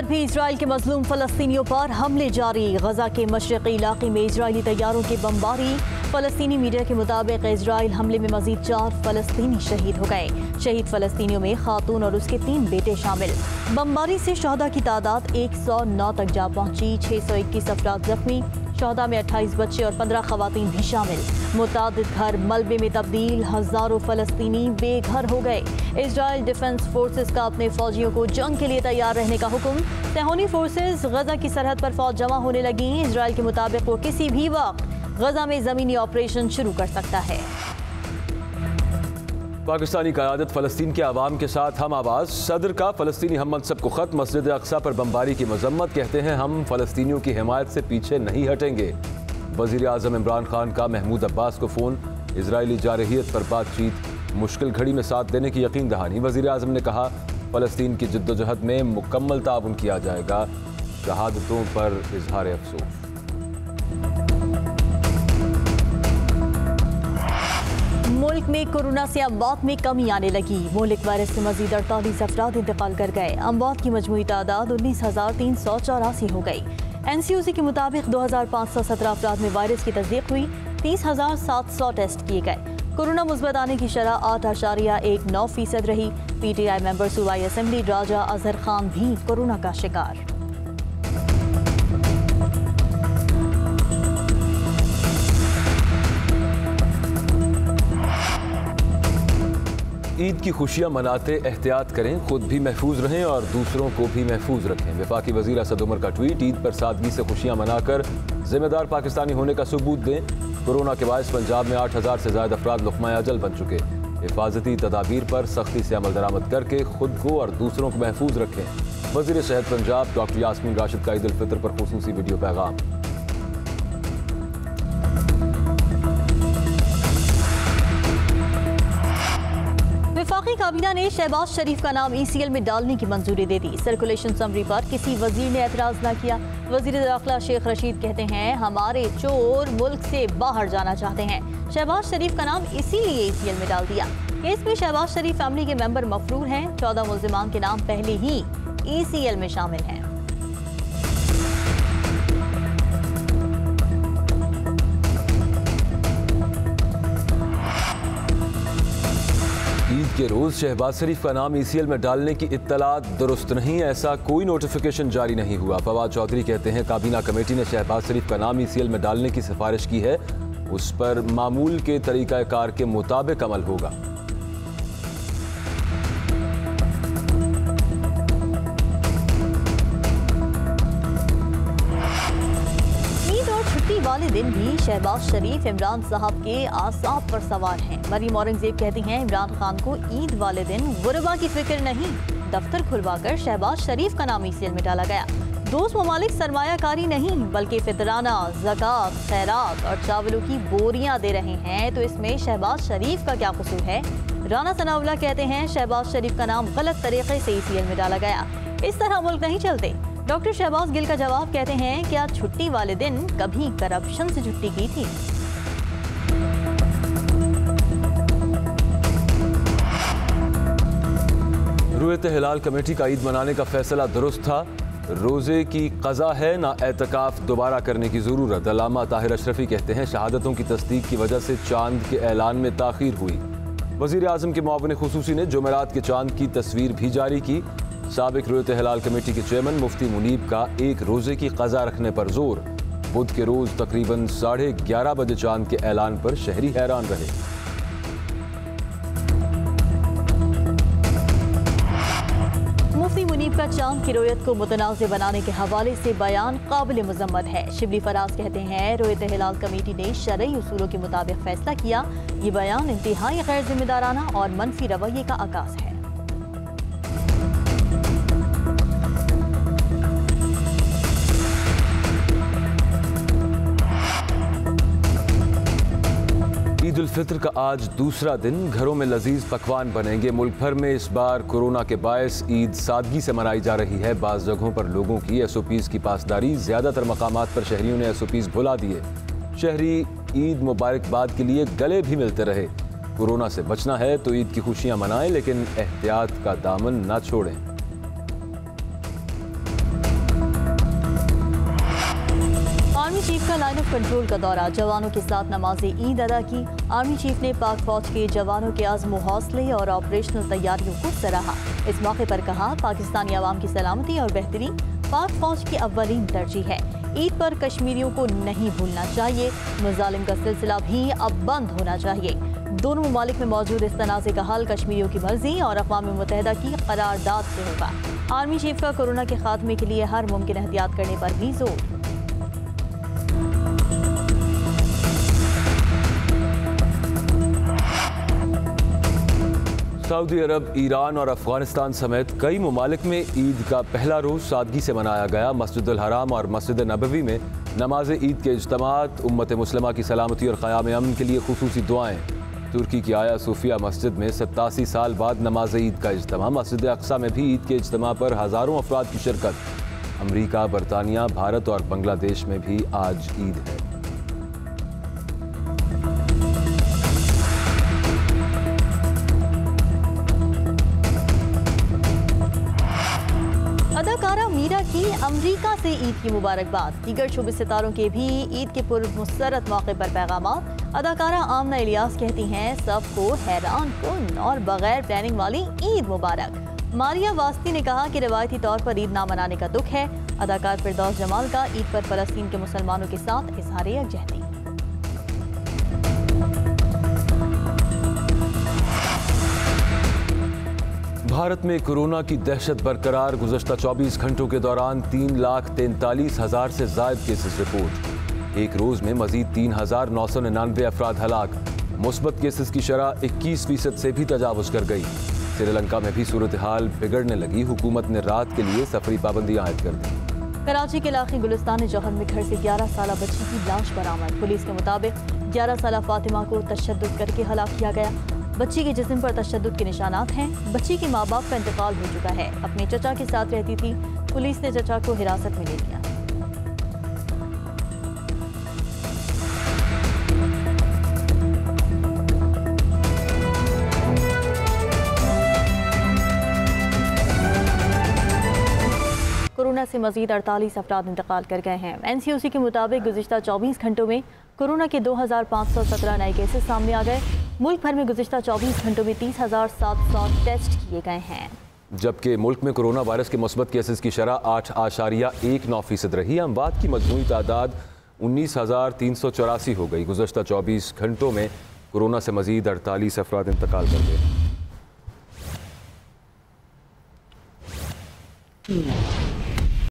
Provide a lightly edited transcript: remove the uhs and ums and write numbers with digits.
भी इसराइल के मजलूम फलस्तीनियों पर हमले जारी। गजा के मशरक़ी इलाके में इसराइली तैयारों की बमबारी। फलस्तीनी मीडिया के मुताबिक इसराइल हमले में मजीद 4 फलस्तीनी शहीद हो गए। शहीद फलस्तीनियों में खातून और उसके 3 बेटे शामिल। बमबारी से शहदा की तादाद 109 तक जा पहुंची। 621 अफराद जख्मी। शहदा में 28 बच्चे और 15 खवातीन भी शामिल। मुतादिद घर मलबे में तब्दील। हजारों फलस्तीनी बेघर हो गए। इसराइल डिफेंस फोर्सेस का अपने फौजियों को जंग के लिए तैयार रहने का हुक्म। सहूनी फोर्सेस गजा की सरहद पर फौज जमा होने लगी। इसराइल के मुताबिक वो किसी भी वक्त गजा में जमीनी ऑपरेशन शुरू कर सकता है। पाकिस्तानी क़यादत फ़लस्तीन के अवाम के साथ हम आवाज़। सदर का फ़लस्तीनी हम मनसब को ख़त। मस्जिद अक़सा पर बमबारी की मजम्मत। कहते हैं हम फ़लस्तीनियों की हिमायत से पीछे नहीं हटेंगे। वज़ीर आज़म इमरान खान का महमूद अब्बास को फ़ोन। इजरायली जारहियत पर बातचीत। मुश्किल घड़ी में साथ देने की यकीन दहानी। वज़ीर आज़म ने कहा फ़लस्तीन की जद्दोजहद में मुकम्मल ताउन किया जाएगा। शहादतों पर इजहार अफसोस। मुल्क में कोरोना से अमवात में कमी आने लगी। मुल्क वायरस से मजीद 48 अफराद इंतकाल कर गए। अमवात की मजमूई तादाद 19,384 हो गई। NCOC के मुताबिक 2,517 अफराद में वायरस की तस्दीक हुई। 30,700 टेस्ट किए गए। कोरोना मुस्बत आने की शरह 8.19% रही। PTI मेंबर सूबाई असेंबली राजा अजहर खान भी कोरोना का शिकार। ईद की खुशियां मनाते एहतियात करें, खुद भी महफूज रहें और दूसरों को भी महफूज रखें। वफाकी वज़ीर असद उमर का ट्वीट। ईद पर सादगी से खुशियां मनाकर जिम्मेदार पाकिस्तानी होने का सबूत दें। कोरोना के बायस पंजाब में 8,000 से ज़्यादा अफराद लुक़मा अजल बन चुके। हिफाजती तदाबीर पर सख्ती से अमल दरामद करके खुद को और दूसरों को महफूज रखें। वज़ीर सेहत पंजाब डॉक्टर यास्मीन राशिद का ईद उल फितर पर खुसूसी वीडियो पैगाम। वफाकी काबीना ने शहबाज शरीफ का नाम ECL में डालने की मंजूरी दे दी। सर्कुलेशन समरी पर किसी वजीर ने एतराज़ न किया। वजीर दाखिला शेख रशीद कहते हैं हमारे चोर मुल्क से बाहर जाना चाहते हैं। शहबाज शरीफ का नाम इसीलिए ECL में डाल दिया। केस में शहबाज शरीफ फैमिली के मेंबर मफरूर हैं। 14 मुल्जिमान के नाम पहले ही ECL में शामिल हैं। ईद के रोज़ शहबाज शरीफ का नाम ECL में डालने की इत्तलात दुरुस्त नहीं। ऐसा कोई नोटिफिकेशन जारी नहीं हुआ। फवाद चौधरी कहते हैं काबीना कमेटी ने शहबाज शरीफ का नाम ECL में डालने की सिफारिश की है। उस पर मामूल के तरीक़ाकार के मुताबिक अमल होगा। वाले दिन भी शहबाज शरीफ इमरान साहब के आसाब पर सवार हैं। मरीम औरंगजेब कहती हैं इमरान खान को ईद वाले दिन गुरबा की फिक्र नहीं। दफ्तर खुलवाकर शहबाज शरीफ का नाम ECL में डाला गया। दोस्त ममालिक सरमायाकारी नहीं बल्कि फितराना, ज़कात, खैरात और चावलों की बोरियां दे रहे हैं, तो इसमें शहबाज शरीफ का क्या कसूर है। राना सनाउल्लाह कहते हैं शहबाज शरीफ का नाम गलत तरीके से ECL में डाला गया। इस तरह मुल्क नहीं चलते। डॉक्टर शहबाज गिल का जवाब कहते हैं क्या छुट्टी वाले दिन कभी करप्शन से छुट्टी की थी। रुयत हिलाल कमेटी का ईद मनाने का फैसला दुरुस्त था। रोज़े की क़ज़ा है ना एतकाफ़ दोबारा करने की ज़रूरत। अल्लामा ताहिर अशरफी कहते हैं शहादतों की तस्दीक की वजह से चांद के ऐलान में ताख़ीर हुई। वज़ीर आज़म के मुआविन खुसूसी ने जुमेरात के चांद की तस्वीर भी जारी की। साबिक रुयत हिलाल कमेटी के चेयरमैन मुफ्ती मुनीब का एक रोज़े की क़ज़ा रखने पर जोर। बुध के रोज़ तकरीबन 11:30 बजे चांद के ऐलान पर शहरी हैरान रहे। मुफ्ती मुनीब का चांद की रोयत को मुतनाज़ बनाने के हवाले से बयान काबिल मज़म्मत है। शिबली फराज कहते हैं रुयत हिलाल कमेटी ने शरई उसूलों के मुताबिक फैसला किया। ये बयान इंतहाई गैर जिम्मेदाराना और मनफी रवैये का आगाज़ है। ईद उल फितर का आज दूसरा दिन। घरों में लजीज पकवान बनेंगे। मुल्क भर में इस बार कोरोना के बायस ईद सादगी से मनाई जा रही है। बाज़ जगहों पर लोगों की SOPs की पासदारी। ज़्यादातर मकामात पर शहरियों ने SOPs भुला दिए। शहरी ईद मुबारकबाद के लिए गले भी मिलते रहे। कोरोना से बचना है तो ईद की खुशियां मनाएं, लेकिन एहतियात का दामन न छोड़ें। चीफ का लाइन ऑफ कंट्रोल का दौरा, जवानों के साथ नमाज ईद अदा की। आर्मी चीफ ने पाक फौज के जवानों के अज़्म हौसले और ऑपरेशनल तैयारियों को सराहा। इस मौके पर कहा, पाकिस्तानी आवाम की सलामती और बेहतरी पाक फौज की अव्वलीन तरजीह है। ईद पर कश्मीरियों को नहीं भूलना चाहिए। मुजालिम का सिलसिला भी अब बंद होना चाहिए। दोनों ममालिक में मौजूद इस तनाज़े का हल कश्मीरियों की मर्जी और अक़वाम मुत्तहिदा की करारदाद से होगा। आर्मी चीफ का कोरोना के खात्मे के लिए हर मुमकिन एहतियात करने पर भी जोर। सऊदी अरब, ईरान और अफगानिस्तान समेत कई ममालिक में ईद का पहला रोज़ सादगी से मनाया गया। मस्जिदुल हराम और मस्जिद नबवी में नमाज ईद के इज्तिमात, उम्मत मुस्लिमा की सलामती और क़याम अमन के लिए खुसूसी दुआएं। तुर्की की आया सूफिया मस्जिद में 87 साल बाद नमाज ईद का इज्तिमा। मस्जिद अक्सा में भी ईद के इज्तिमा पर हज़ारों अफराद की शिरकत। अमरीका, बरतानिया, भारत और बांग्लादेश में भी आज ईद है। अदाकारा मीरा की अमरीका से ईद की मुबारकबाद। दीगर शोबे सितारों के भी ईद के पुरमसरत मौके पर पैगामात। अदाकारा आमना इलियास कहती हैं, सबको हैरान कुन और बगैर प्लानिंग वाली ईद मुबारक। मारिया वास्ती ने कहा कि रवायती तौर पर ईद ना मनाने का दुख है। अदाकार फिरदौस जमाल का ईद पर फ़लस्तीन के मुसलमानों के साथ इज़हार यकजहती। भारत में कोरोना की दहशत बरकरार। गुज़श्ता 24 घंटों के दौरान 3,43,000 से ज़ायद केसेस रिपोर्ट। एक रोज़ में मजीद 3,999 अफराद हलाक। मुस्बत केसेस की शरह 21% से भी तजावुज़ कर गई। श्रीलंका में भी सूरत हाल बिगड़ने लगी। हुकूमत ने रात के लिए सफरी पाबंदियां आयद कर दी। कराची के इलाके गुलिस्तान जौहर में घर से 11 साला बच्ची की लाश बरामद। पुलिस के मुताबिक 11 साला फातिमा को तशद्दुद करके हलाक किया गया। बच्ची के जिस्म पर तशद्दुद के निशानात हैं। बच्ची के माँ बाप का इंतकाल हो चुका है। अपने चचा के साथ रहती थी। पुलिस ने चचा को हिरासत में ले लिया। कोरोना से मजीद 48 अफराद इंतकाल कर गए हैं। NCOC के मुताबिक गुज़िश्ता 24 घंटों में कोरोना के 2,517 नए केसेस सामने आ गए। मुल्क भर में गुज़िश्ता 24 घंटों में 30,700 टेस्ट किए गए हैं। जबकि मुल्क में कोरोना वायरस के मुस्बत केसेस की शरह 8.19% रही। अमवात की मजमूई तादाद 19,384 हो गई। गुज़श्ता 24 घंटों में कोरोना से मजीद 48 अफराद इंतकाल कर गए।